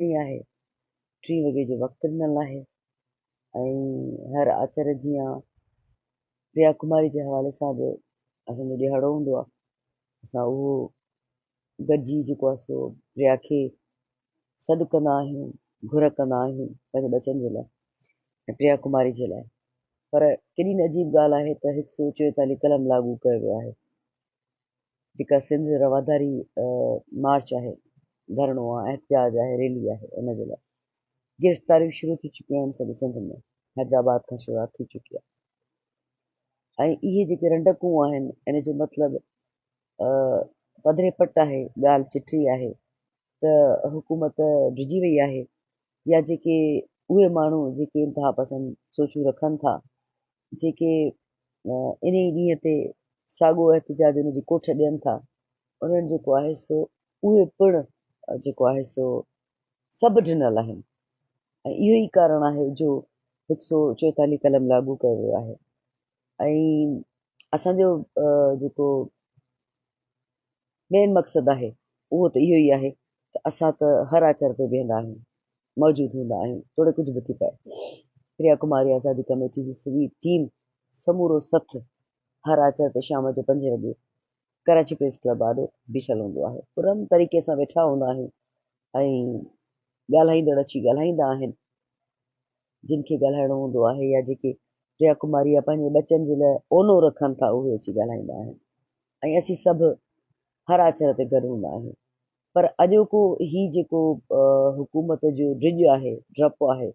ईअं आहे 3 वॻे जो वक़्तु ॾिनल आहे ऐं हर आचर जीअं प्रिया कुमारी जे हवाले सां बि असांजो ॾियारो हूंदो आहे। असां उहो गॾिजी जेको आहे सो प्रिया खे सॾु कंदा आहियूं, घुर कंदा आहियूं पंहिंजे बचनि जे लाइ ऐं प्रिया कुमारी जे लाइ। पर केॾी न अजीब ॻाल्हि आहे त 144 कलम लागू कयो वियो आहे। जेका सिंध रवादारी मार्च आहे, धरणो आहे, एहतजाज आहे, रैली आहे, उन जे लाइ गिरफ़्तारियूं शुरू थी चुकियूं आहिनि सॼे सिंध में। हैदराबाद खां शुरूआत थी चुकी आहे ऐं इहे जेके रंडकूं आहिनि इन जो मतिलबु पधरे पट आहे, ॻाल्हि चिठी आहे त हुकूमत डिॼी वई आहे या जेके उहे माण्हू जेके इंतिहा पसंद सोचूं रखनि था, जेके इन ई ॾींहं ते साॻियो एहतजाज उन जी कोठ ॾियनि था, उन्हनि जेको आहे सो उहे पिणु जेको आहे सो सभु ॾिनल आहिनि ऐं इहो ई कारण आहे जो 144 कलम लागू कयो वियो आहे। ऐं असांजो जेको मेन मक़सदु आहे उहो त इहो ई आहे त असां त हर आचर ते वेहंदा आहियूं, मौजूदु हूंदा आहियूं, थोरो कुझु बि थी पए। प्रिया कुमारी आज़ादी कमेटी जी सॼी टीम समूरो सथ हर आचर ते शाम जो 5 वॻे कराची प्रेस क्लब ॾाढो बीठल हूंदो आहे। पुरनि तरीक़े सां वेठा हूंदा आहियूं ऐं ॻाल्हाईंदड़ अची ॻाल्हाईंदा आहिनि जिन खे ॻाल्हाइणो हूंदो आहे या जेके प्रिया कुमारी या पंहिंजे बचनि जे लाइ ओनो रखनि था उहे अची ॻाल्हाईंदा आहिनि ऐं असीं सभु हर आचर ते गॾु हूंदा आहियूं। पर अॼोको ही जेको हुकूमत जो ड्रिज आहे, डपु आहे,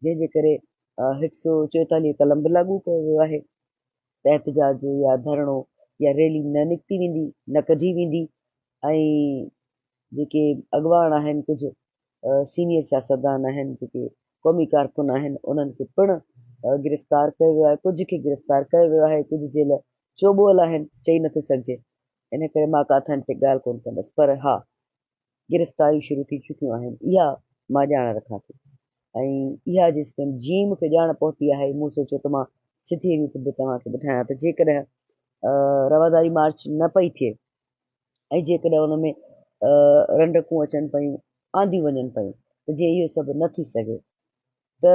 जंहिंजे करे 144 कलम बि लागू कयो वियो आहे त एहतजाज या धरणो या रैली न निकिती वेंदी, न कढी वेंदी ऐं जेके अॻवान आहिनि, कुझु सीनियर सियासतदान आहिनि, जेके क़ौमी कारकुन आहिनि, उन्हनि खे पिणु गिरफ़्तार कयो वियो आहे। कुझु खे गिरफ़्तार कयो वियो आहे, कुझु जेल चोॿोल आहिनि, चई नथो सघिजे। इन करे मां काथनि ते ॻाल्हि कोन कंदसि, पर हा गिरफ़्तारियूं शुरू थी चुकियूं आहिनि, इहा मां ॼाण रखां थी ऐं इहा जेसिताईं जीअं मूंखे ॼाण पहुती आहे मूं सोचियो त मां सिधी रीति बि तव्हांखे ॿुधायां त जेकॾहिं रवादारी मार्च न पई थिए ऐं जेकॾहिं उन में रंडकूं अचनि पियूं, आंदियूं वञनि पियूं त जे इहो सभु न थी सघे त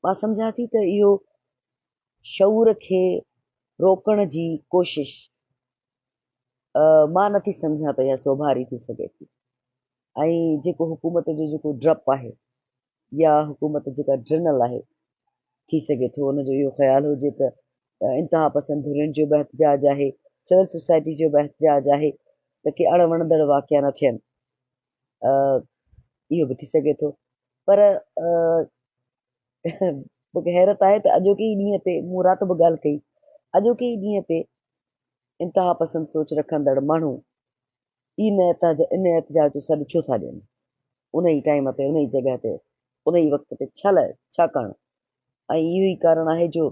मां सम्झां थी त इहो शऊर खे रोकण जी कोशिश मां नथी सम्झां त इहा सोभारी थी सघे थी। ऐं जेको हुकूमत जो जेको डपु आहे या हुकूमत जेका ड्रिनल आहे, थी सघे थो उनजो इहो ख़्यालु हुजे त इंतिहा पसंद धुरियुनि जो बि एहतजाज आहे, सिविल सोसाइटी जो बि एहतजाज आहे त के अणवणंदड़ वाक़िया न थियनि, इहो बि थी सघे थो। पर मूंखे हैरत आहे त अॼोके ई ॾींहं ते मूं राति बि ॻाल्हि कई, अॼोके ई ॾींहं ते इंतिहा पसंद सोच रखंदड़ माण्हू इन एहतजाज जो सॾु छो था ॾियनि, उन ई टाइम ते, उन ई जॻह ते, उन ई वक़्त ते, छा लाइ, छाकाणि? ऐं इहो ई कारण आहे जो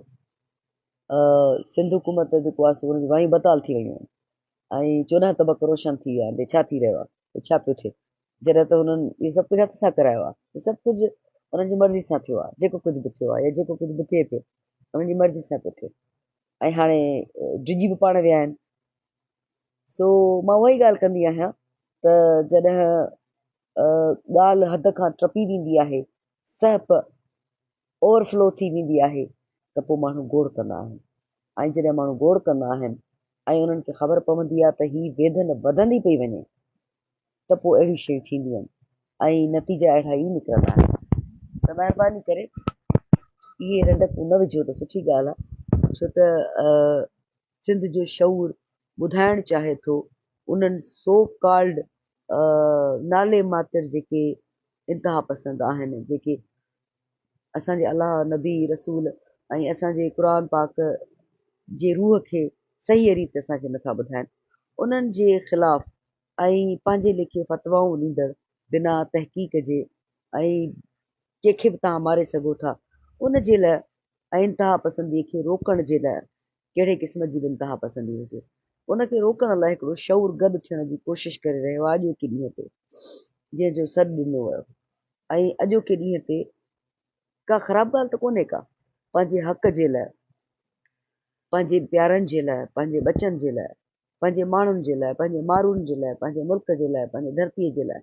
सिंध हुकूमत जेको आहे सो उनजी वायूं बताल थी वियूं आहिनि ऐं 14 तबक़ रोशन थी विया आहिनि। छा थी रहियो आहे, छा पियो थिए, जॾहिं त हुननि इहो सभु कुझु हथ सां करायो आहे, इहो सभु कुझु उन्हनि जी मर्ज़ी सां थियो आहे। जेको कुझु बि थियो आहे या जेको कुझु बि थिए पियो उन्हनि जी मर्ज़ी सां पियो थिए ऐं हाणे डिॼी बि पाण विया आहिनि। सो मां उहा ई ॻाल्हि कंदी आहियां त जॾहिं ॻाल्हि हद खां टपी वेंदी आहे, सहप ओवरफ्लो थी वेंदी आहे त पोइ माण्हू गोड़ कंदा आहिनि ऐं जॾहिं माण्हू गोड़ कंदा आहिनि ऐं उन्हनि खे ख़बर पवंदी आहे त हीअ वेदन वधंदी पई वञे त पोइ अहिड़ियूं शयूं थींदियूं आहिनि ऐं नतीजा अहिड़ा ई निकिरंदा आहिनि। त महिरबानी करे इहे रंडकूं न विझो त सुठी ॻाल्हि आहे, छो त सिंध जो शऊर ॿुधाइणु चाहे थो उन्हनि सो कॉल्ड नाले मात्र जेके इंतिहा पसंद आहिनि, जेके असांजे अलाह नबी रसूल ऐं असांजे क़ुर पाक जे रूह खे सही रीति असांखे नथा ॿुधाइनि, उन्हनि जे ख़िलाफ़ ऐं पंहिंजे लेखे फ़तवाऊं ॾींदड़ बिना तहक़ीक़ जे ऐं कंहिंखे बि तव्हां मारे सघो था उन जे लाइ ऐं इंतिहा पसंदीअ खे रोकण जे लाइ, कहिड़े क़िस्म जी बि इंतिहा पसंदी हुजे, उनखे रोकण लाइ हिकिड़ो शऊर गॾु थियण जी कोशिशि करे रहियो आहे अॼोके ॾींहं ते, जंहिंजो सॾु ॾिनो वियो ऐं अॼोके ॾींहं ते का ख़राबु ॻाल्हि त कोन्हे का, पंहिंजे हक़ जे लाइ, पंहिंजे प्यारनि जे लाइ, पंहिंजे बचनि जे लाइ, पंहिंजे माण्हुनि जे लाइ, पंहिंजे माण्हुनि जे लाइ, पंहिंजे मुल्क जे लाइ, पंहिंजे धरतीअ जे लाइ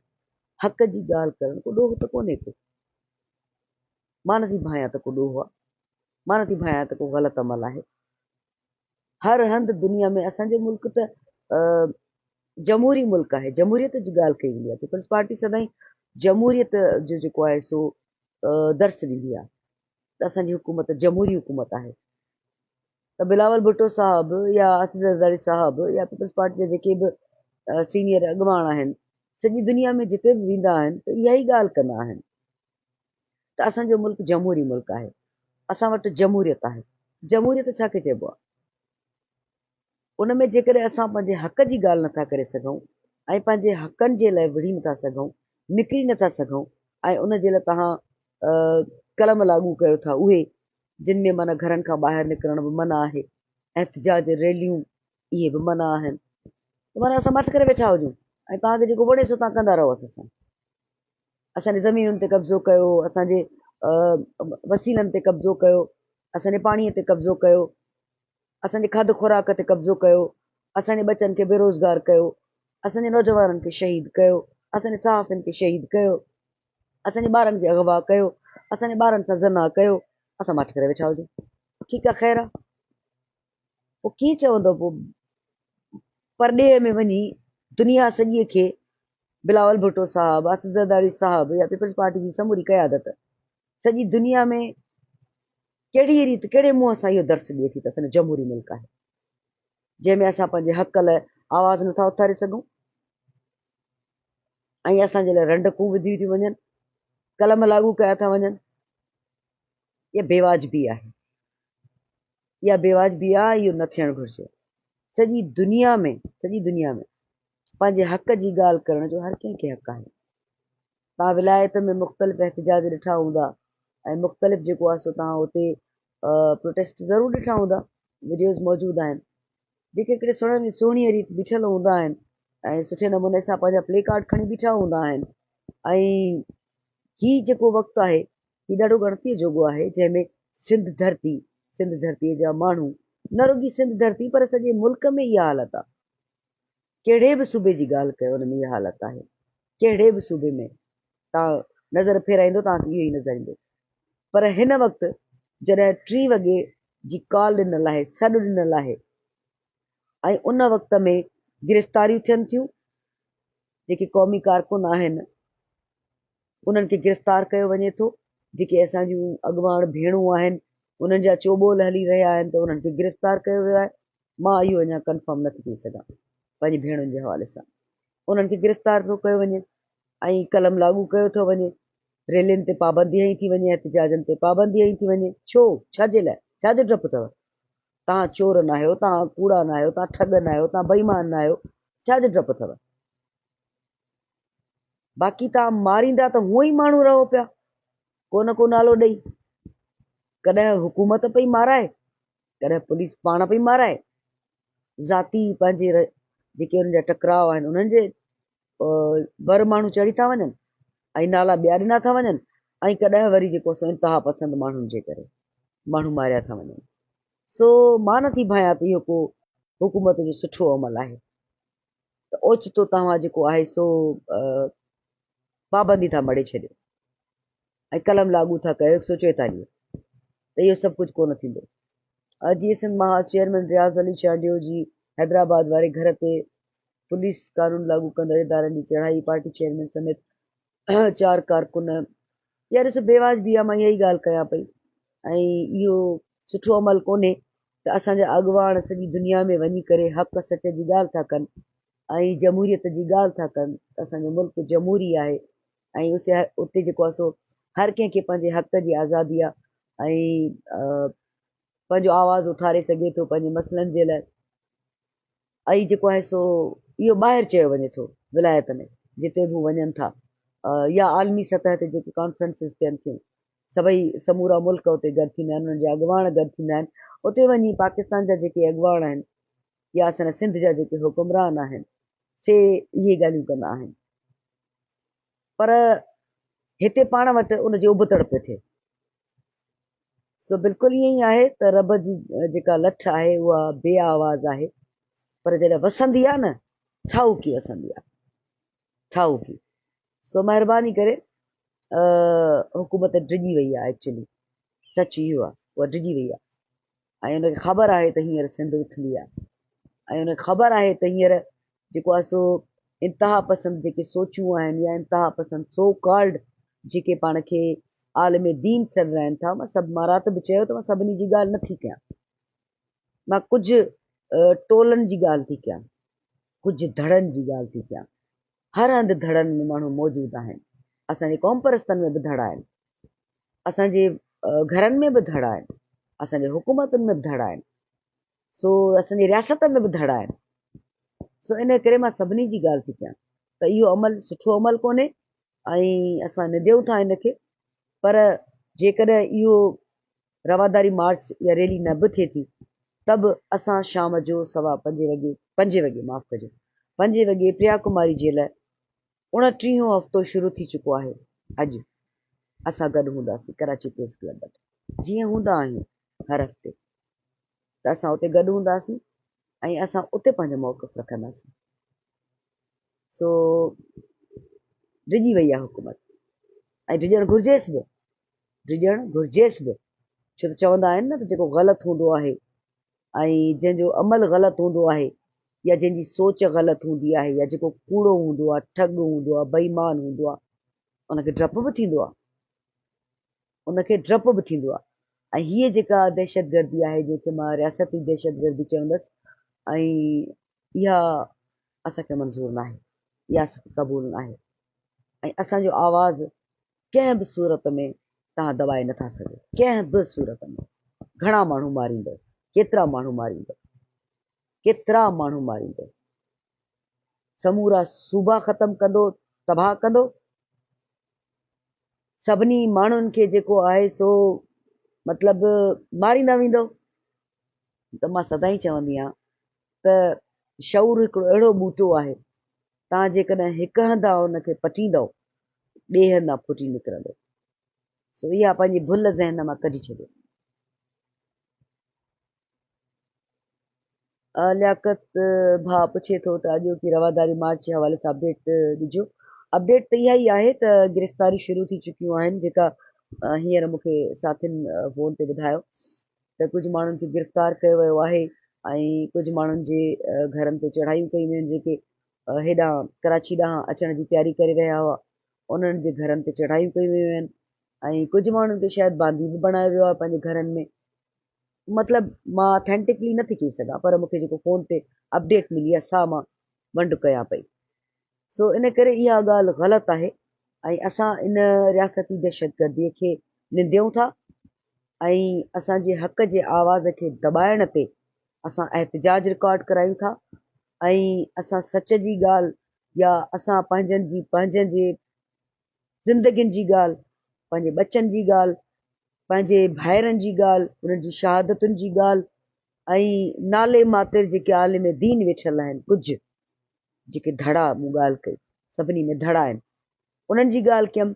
हक़ जी ॻाल्हि करणु को ॾोह त कोन्हे को। मां नथी भायां त को ॾोह आहे, मां नथी भायां त को ग़लति अमल आहे। हर हंधि दुनिया में असांजो मुल्क त जमहूरी मुल्क आहे, जमहूरियत जी ॻाल्हि कई वेंदी आहे। पीपल्स पार्टी सदाईं जमहूरियत जो जेको आहे सो दर्स ॾींदी आहे त असांजी हुकूमत जमहूरी हुकूमत आहे। त बिलावल भुट्टो साहब या असद ज़रदारी साहब या पीपल्स पार्टी जा जेके बि सीनियर अॻवान आहिनि, सॼी दुनिया में जिते बि वेंदा आहिनि त इहा ई ॻाल्हि कंदा आहिनि त असांजो मुल्क जमहूरी मुल्क आहे, असां वटि जमहूरियत आहे। जमहूरियत छा खे चइबो आहे? उन में जेकॾहिं असां पंहिंजे हक़ जी ॻाल्हि नथा करे सघूं ऐं पंहिंजे हक़नि जे लाइ विढ़ी नथा सघूं, निकिरी नथा सघूं, ऐं उन जे लाइ तव्हां कलम लागू कयो था उहे जिन में माना घरनि खां ॿाहिरि निकिरण बि मना आहे, एहतिजाज रैलियूं इहे बि मना आहिनि, त माना असां मट करे वेठा हुजूं ऐं तव्हांखे जेको वणे सो तव्हां कंदा रहो। असांजे ज़मीनुनि ते कब्ज़ो कयो, असांजे वसीलनि ते कब्ज़ो कयो, असांजे पाणीअ ते कब्ज़ो कयो, असांजे खाध खुराक ते कब्ज़ो कयो, असांजे बचनि खे बेरोज़गार कयो, असांजे नौजवाननि खे शहीद कयो, असांजे सहाफ़ियुनि खे शहीद कयो, असांजे ॿारनि खे अगवा कयो, असांजे ॿारनि सां ज़ना कयो, असां मट करे वेठा हुजूं। ठीकु आहे, ख़ैरु आहे। पोइ कीअं चवंदो पोइ परॾेह में वञी दुनिया सॼीअ खे बिलावल भुट्टो साहब, असद ज़रदारी साहब या पीपल्स पार्टी जी समूरी क़यादत सॼी दुनिया में कहिड़ी रीति कहिड़े मुंहं सां इहो दर्स ॾिए थी त असांजो जमहूरी मुल्क आहे, जंहिंमें असां पंहिंजे हक़ लाइ आवाज़ नथा उथारे सघूं ऐं असांजे लाइ रंडकूं विधियूं थियूं वञनि, कलम लागू कया था वञनि। इहा बेवाजिबी आहे, इहा बेवाजिबी आहे, इहो न थियणु घुरिजे। सॼी दुनिया में पंहिंजे हक़ जी ॻाल्हि करण जो हर कंहिंखे हक़ आहे। तव्हां विलायत में मुख़्तलिफ़ एहतिजाज ॾिठा हूंदा ऐं मुख़्तलिफ़ जेको आहे सो तव्हां हुते प्रोटेस्ट ज़रूरु ॾिठा हूंदा, वीडियोज़ मौजूदु आहिनि जेके हिकिड़े सुहिणीअ रीति बीठल हूंदा आहिनि ऐं सुठे नमूने सां पंहिंजा प्ले कार्ड खणी बीठा हूंदा आहिनि। ऐं हीउ जेको वक़्तु आहे हीउ ॾाढो गणतीअ जोॻो आहे, जंहिंमें सिंध धरतीअ जा माण्हू, न रुॻी सिंध धरती पर सॼे मुल्क में इहा हालत आहे। कहिड़े बि सूबे जी ॻाल्हि कयो उन में इहा हालत आहे, कहिड़े बि सूबे में तव्हां नज़र फेराईंदो तव्हांखे इहो ई नज़र ईंदो। पर हिन वक़्तु जॾहिं 3 वॻे जी कॉल ॾिनल आहे, सॾु ॾिनल आहे, ऐं उन वक़्त में गिरफ़्तारियूं थियनि थियूं, जेके क़ौमी कारकुन आहिनि उन्हनि खे गिरफ़्तार कयो वञे थो, जेके असांजूं अॻवान भेणूं आहिनि उन्हनि जा चोॿोल हली रहिया आहिनि त उन्हनि खे गिरफ़्तार कयो वियो आहे। मां इहो अञा कंफर्म नथी थी सघां पंहिंजी भेणुनि जे हवाले सां। उन्हनि खे गिरफ़्तार थो कयो वञे ऐं कलम लागू कयो थो वञे, रेलियुनि ते पाबंदी हई थी वञे, एहतिजाजनि ते पाबंदी हई थी वञे। छो? छाजे लाइ? छाजो डपु अथव? तव्हां चोर न आहियो, तव्हां कूड़ा न आहियो, तव्हां ठग न आहियो, तव्हां बेईमान न आहियो, छाजो डपु अथव? बाक़ी तव्हां मारींदा त हूअं ई माण्हू रहो पिया को न को नालो ॾेई, कॾहिं हुकूमत पई माराए, कॾहिं पुलिस पाण पई माराए, ज़ाती पंहिंजे जेके हुननि जा टकराव आहिनि उन्हनि जे बर माण्हू चढ़ी था वञनि ऐं नाला ॿिया ॾिना था वञनि, ऐं कॾहिं वरी जेको सो इंतिहा पसंदि माण्हुनि जे करे माण्हू मारिया था वञनि। सो मां नथी भायां त इहो को हुकूमत जो सुठो अमल आहे। त ओचितो तव्हां जेको आहे सो पाबंदी था मड़े छॾियो ऐं कलम लागू था कयो 144, त इहो सभु कुझु कोन थींदो। जीअं सिंध महाज चेयरमैन रियाज़ अली शाहडियो जी हैदराबाद वारे घर ते पुलिस कानून लागू कंदड़ इदारनि जी चढ़ाई, पार्टी चेयरमैन समेत 4 कारकुन, यार ॾिसो बेवाजिबी आहे। मां इहा ई ॻाल्हि कयां पई ऐं इहो सुठो अमल कोन्हे त असांजा अॻवान सॼी दुनिया में वञी करे हक़ सच जी ॻाल्हि था कनि ऐं जमहूरियत जी ॻाल्हि था कनि। असांजो मुल्क जमहूरी आहे ऐं उते जेको आहे सो हर कंहिंखे पंहिंजे हक़ जी आज़ादी आहे ऐं पंहिंजो आवाज़ु उथारे सघे थो पंहिंजे मसइलनि जे लाइ। ऐं जेको आहे सो इहो ॿाहिरि चयो वञे थो विलायत में जिते बि वञनि था, या आलमी सतह ते जेके कॉन्फ्रेंसिस थियनि थियूं, सभई समूरा मुल्क उते गॾु थींदा आहिनि, उन्हनि जा अॻवान गॾु थींदा आहिनि। उते वञी पाकिस्तान जा जेके अॻवान आहिनि या असांजा सिंध जा जेके हुकुमरान आहिनि से इहे ॻाल्हियूं कंदा आहिनि, पर हिते पाण वटि उनजी उबतड़ पियो थिए। सो बिल्कुलु ईअं ई आहे त रब जी जेका लठ आहे उहा बे आवाज़ आहे, पर जॾहिं वसंदी आहे न ठाहूकी वसंदी आहे, ठाहूकी। सो महिरबानी करे हुकूमत डिॼी वई आहे एक्चुअली, सच इहो आहे, उहा डिॼी वई आहे ऐं हुनखे ख़बर आहे त हींअर सिंध उथली आहे ऐं हुनखे ख़बर आहे त हींअर जेको आहे सो इंतिहा पसंदि जेके सोचूं आहिनि या इंतिहा पसंदि सो कॉल्ड जेके पाण खे आलम दीन सॾ रहनि था, मां राति बि चयो त मां सभिनी जी ॻाल्हि नथी कयां, मां कुझु टोलनि जी ॻाल्हि थी कयां, कुझु धड़नि जी ॻाल्हि थी कयां। हर हंधि धड़नि में माण्हू मौजूदु आहिनि, असांजे क़ौम परस्तनि में बि धड़ आहिनि, असांजे घरनि में बि धड़ आहिनि, असांजे हुकूमतुनि में बि धड़ आहिनि, सो असांजी रियासत में बि धड़ आहिनि। सो इन करे मां सभिनी जी ॻाल्हि थी कयां त इहो अमल सुठो अमल कोन्हे ऐं असां निंदियूं था हिनखे, पर जेकॾहिं इहो रवादारी मार्च या रैली न बि थिए थी त बि असां शाम जो 5 वॻे माफ़ कजो 5 वॻे प्रिया कुमारी जे लाइ 29 हफ़्तो शुरू थी चुको आहे। अॼु असां गॾु हूंदासीं कराची प्रेस क्लब वटि, जीअं हूंदा आहियूं हर हफ़्ते, त असां उते गॾु हूंदासीं ऐं असां उते पंहिंजो मौक़िफ़ रखंदासीं। सो डिॼी वई आहे हुकूमत ऐं डिॼणु घुरिजेसि बि, डिॼणु घुरिजेसि बि, छो त चवंदा आहिनि न त जेको ग़लति हूंदो आहे ऐं जंहिंजो अमल ग़लति हूंदो आहे या जंहिंजी सोच ग़लति हूंदी आहे या जेको कूड़ो हूंदो आहे, ठग हूंदो आहे, बेईमान हूंदो आहे, उनखे डपु बि थींदो आहे, उनखे डपु बि थींदो आहे। ऐं हीअ जेका दहशतगर्दी आहे जंहिंखे मां रियासती दहशतगर्दी चवंदसि ऐं इहा असांखे मंज़ूरु न आहे, इहा असांखे क़बूल न आहे ऐं असांजो आवाज़ु कंहिं बि सूरत में तव्हां दॿाए नथा सघो, कंहिं बि सूरत में। घणा माण्हू मारींदव, केतिरा माण्हू मारींदव, केतिरा माण्हू मारींदव, समूरा सूबा ख़तमु कंदो, तबाह कंदो, सभिनी माण्हुनि खे जेको आहे सो मतिलबु मारींदा वेंदव। त मां सदाईं चवंदी आहियां त शऊर हिकिड़ो अहिड़ो ॿूटो आहे, तव्हां जेकॾहिं हिकु हंधा उनखे पटींदव ॿिए हंधा फुटी निकिरंदो। सो इहा पंहिंजी भुल ज़हन मां कढी छॾियो। लियाकत भाउ पुछे थो त अॼु की रवादारी मार्च जे हवाले सां अपडेट ॾिजो। अपडेट त इहा ई आहे त गिरफ़्तारी शुरू थी चुकियूं आहिनि, जेका हींअर मूंखे साथियुनि फ़ोन ते ॿुधायो त कुझु माण्हुनि खे गिरफ़्तार कयो वियो आहे ऐं कुझु माण्हुनि जे घरनि ते चढ़ायूं कयूं आहिनि, जेके हेॾां कराची ॾांहुं अचण जी तयारी करे रहिया हुआ, उन्हनि जे घरनि ते चढ़ायूं कयूं वियूं आहिनि ऐं कुझु माण्हुनि खे शायदि बांदी बि बणायो वियो आहे पंहिंजे घरनि में। मतिलबु मां ऑथेंटिकली नथी चई सघां, पर मूंखे जेको फ़ोन ते अपडेट मिली आहे सा मां वंड कयां पई। सो इन करे इहा ॻाल्हि ग़लति आहे ऐं असां इन रियासती दहशतगर्दीअ खे निंदियूं था ऐं असांजे हक़ जे आवाज़ खे दॿाइण ते असां एहतिजाज रिकॉर्ड करायूं था ऐं असां सच जी ॻाल्हि या असां पंहिंजनि जे ज़िंदगियुनि जी ॻाल्हि, पंहिंजे बचनि जी ॻाल्हि, पंहिंजे भाइरनि जी ॻाल्हि, उन्हनि जी शहादतुनि जी ॻाल्हि ऐं नाले मातिर जेके आलिम दीन वेठल आहिनि, कुझु जेके धड़ा मूं ॻाल्हि कई, सभिनी में धड़ा आहिनि, उन्हनि जी ॻाल्हि कयमि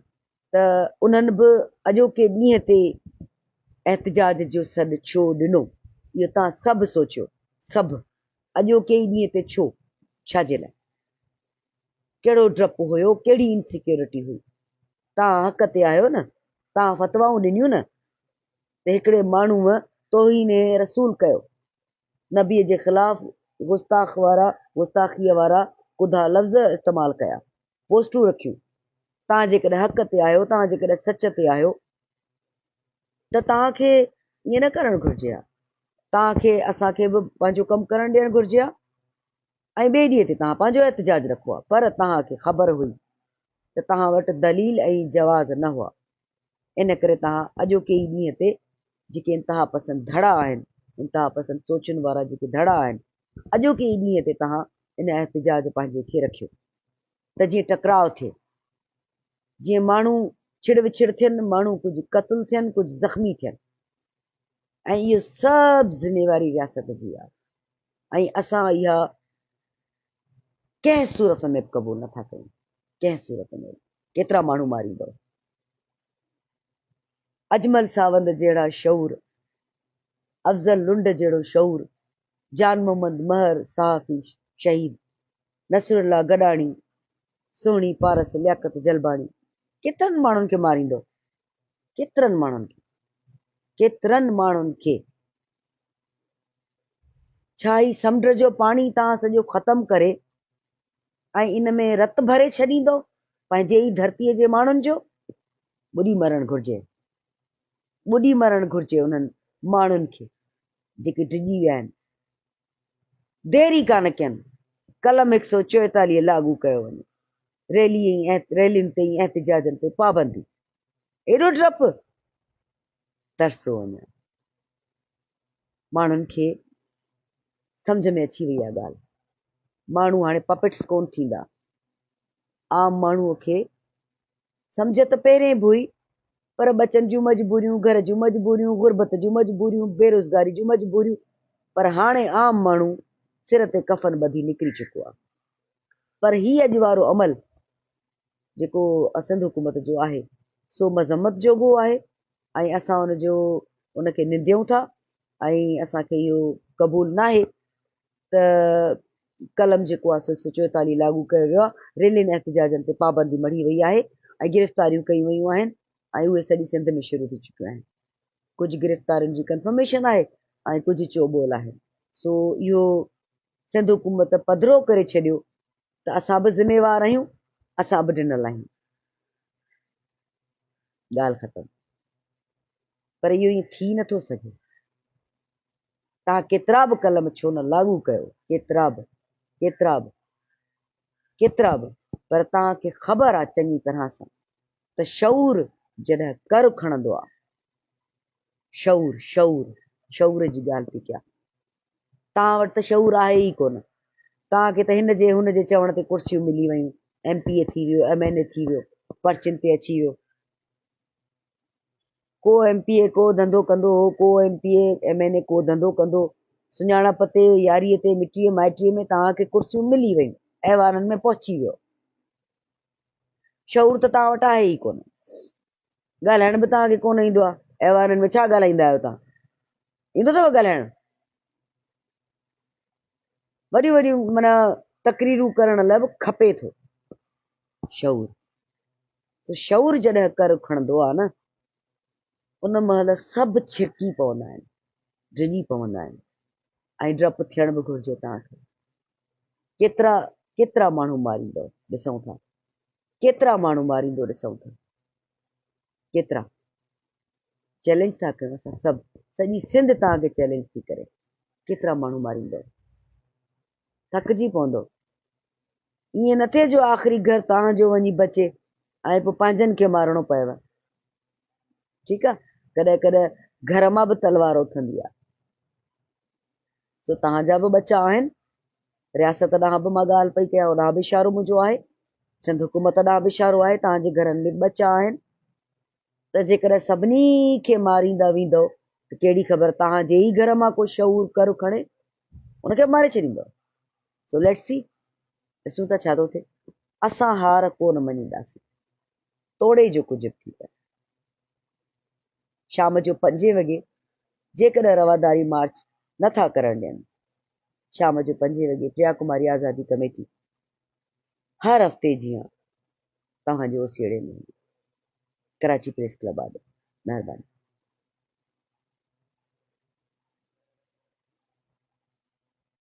त उन्हनि बि अॼोके ॾींहं ते एहतिजाज जो सॾु छो ॾिनो, इहो तव्हां सभु सोचियो, सभु अॼोके ई ॾींहं ते छो, छाजे लाइ, कहिड़ो डपु हुयो, कहिड़ी इनसिक्योरिटी हुई। तव्हां हक़ ते आहियो न, तव्हां फ़तवाऊं ॾिनियूं न त हिकिड़े माण्हूअ तौहीन रसूल कयो, नबीअ जे ख़िलाफ़ गुस्ताखीअ वारा कुधा लफ़्ज़ इस्तेमालु कया, पोस्टूं रखियूं। तव्हां जेकॾहिं हक़ ते आहियो, तव्हां जेकॾहिं सच ते आहियो त तव्हांखे ईअं न करणु घुरिजे हा, तव्हांखे असांखे बि पंहिंजो कमु करणु ॾियणु घुरिजे हा ऐं ॿिए ॾींहं ते तव्हां पंहिंजो एहतिजाज रखो आहे, पर तव्हांखे ख़बर हुई त तव्हां वटि दलील ऐं जवाज़ न हुआ, इन करे तव्हां अॼोके ई ॾींहं ते जेके इंतिहा पसंदि धड़ा आहिनि, इंतिहा पसंदि सोचनि वारा जेके धड़ा आहिनि, अॼोके ई ॾींहं ते तव्हां इन एहतिजाज पंहिंजे खे रखियो त जीअं टकराव थिए, जीअं माण्हू छिड़ विछिड़ थियनि, माण्हू कुझु क़तलु थियनि, कुझु ज़ख़्मी थियनि ऐं इहो सभु ज़िमेवारी रियासत जी आहे ऐं असां इहा कंहिं सूरत में बि क़बूल नथा कयूं, कंहिं सूरत में। केतिरा माण्हू मारींदव, अजमल सावंत जहिड़ा शऊर, अफ़ज़ल लुंड जहिड़ो शऊर, जान मोहम्मद महर सहाफ़ी शहीद, नसरुल्ला गॾाणी, सोहिणी पारस लियाकत जलबाणी केतिरनि माण्हुनि खे मारींदो, केतिरनि माण्हुनि खे, केतिरनि माण्हुनि खे। छा ही समुंड जो पाणी तव्हां सॼो ख़तमु करे ऐं इन में रत भरे छॾींदो पंहिंजे ई धरतीअ जे माण्हुनि जो? ॿुॾी मरणु घुरिजे, ॿुॾी मरणु घुरिजे उन्हनि माण्हुनि खे जेके डिॼी विया आहिनि। देरी कान कयनि, कलम 144 लागू कयो वञे, रैलियुनि ते एहतिजाजनि ते पाबंदी। एॾो डपु, तरसो वञे। माण्हुनि खे सम्झ में अची वई आहे ॻाल्हि। माण्हू हाणे पपेट्स कोन थींदा। आम माण्हूअ खे सम्झ त पहिरें बि हुई, पर बचनि जूं मजबूरियूं, घर जूं मजबूरियूं, गुरबत जूं मजबूरियूं, बेरोज़गारी जूं मजबूरियूं, पर हाणे आम माण्हू सिर ते कफ़न ॿधी निकिरी चुको आहे। पर ही अॼु वारो अमल जेको सिंध हुकूमत जो आहे सो मज़म्मत जोॻो आहे ऐं असां उनखे निंदियूं था ऐं असांखे इहो क़बूल न आहे त कलम जेको आहे 144 लागू कयो वियो आहे। रैलियुनि एहतिजाजनि ते पाबंदी मढ़ी वई आहे ऐं गिरफ़्तारियूं कयूं वयूं आहिनि ऐं उहे सॼी सिंध में शुरू थी चुकियूं आहिनि। कुझु गिरफ़्तारियुनि जी कंफर्मेशन आहे ऐं कुझु चोॿोल आहे। सो इहो सिंध हुकूमत पधिरो करे छॾियो त असां बि ज़िम्मेवार आहियूं, असां बि ॾिनल आहियूं। ॻाल्हि ख़तमु। पर इहो ईअं थी नथो सघे। तव्हां केतिरा बि कलम छो न लागू कयो, केतिरा बि, पर तव्हांखे ख़बर आहे चङी तरह सां त शऊर जॾहिं कर खणंदो आहे, शऊर जी ॻाल्हि थी कयां, तव्हां वटि त शऊर आहे ई कोन। तव्हांखे त हिन जे हुन जे चवण ते कुर्सियूं मिली वयूं, MP थी वियो, MNA थी वियो, पर्चियुनि ते अची वियो। को MPA को धंधो कंदो हो, को MPA MNA को धंधो कंदो, सुञाणप ते, यारीअ ते, मिटीअ माइटीअ में तव्हांखे कुर्सियूं मिली वयूं, अहवाननि में पहुची वियो। शऊर त तव्हां वटि आहे ई कोन। ॻाल्हाइण बि तव्हांखे कोन ईंदो आहे। अहवाननि में छा ॻाल्हाईंदा आहियो तव्हां? ईंदो अथव ॻाल्हाइण? वॾियूं वॾियूं माना तकरीरूं करण लाइ बि खपे थो शऊर। शऊर जॾहिं कर खणंदो आहे न, उन महिल सभु छिरकी पवंदा आहिनि, डिॼी पवंदा आहिनि ऐं डपु थियण बि घुरिजे तव्हांखे। केतिरा माण्हू मारींदो ॾिसूं था, केतिरा माण्हू मारींदो ॾिसूं था, केतिरा। चैलेंज था कयूं असां सभु, सॼी सिंध तव्हांखे चैलेंज थी करे, केतिरा माण्हू मारींदो, थकिजी पवंदो। ईअं न थिए जो आख़िरी घर तव्हांजो वञी बचे ऐं पोइ पंहिंजनि खे मारणो पएव। ठीकु आहे, कॾहिं कॾहिं घर मां बि तलवार उथंदी आहे। सो तव्हांजा बि बचा आहिनि। रियासत ॾांहुं बि मां ॻाल्हि पई कयां, होॾां बि इशारो मुंहिंजो आहे, सिंध हुकूमत ॾांहुं बि इशारो आहे, तव्हांजे घरनि में बचा आहिनि। त जेकॾहिं सभिनी खे मारींदा वेंदव त कहिड़ी ख़बर तव्हांजे ई घर मां को शऊर कर खणे उनखे मारे छॾींदव। सो लेट्स सी, ॾिसूं था छा थो थिए। असां हार कोन मञींदासीं, तोड़े जो कुझु बि थी पए। शाम जो 5 वॻे जेकॾहिं रवादारी मार्च नथा करणु ॾियनि, शाम जो 5 वॻे प्रिया कुमारी आज़ादी कमेटी हर हफ़्ते जीअं तव्हांजे ओसीड़े में, कराची प्रेस क्लब आॾे। महिरबानी।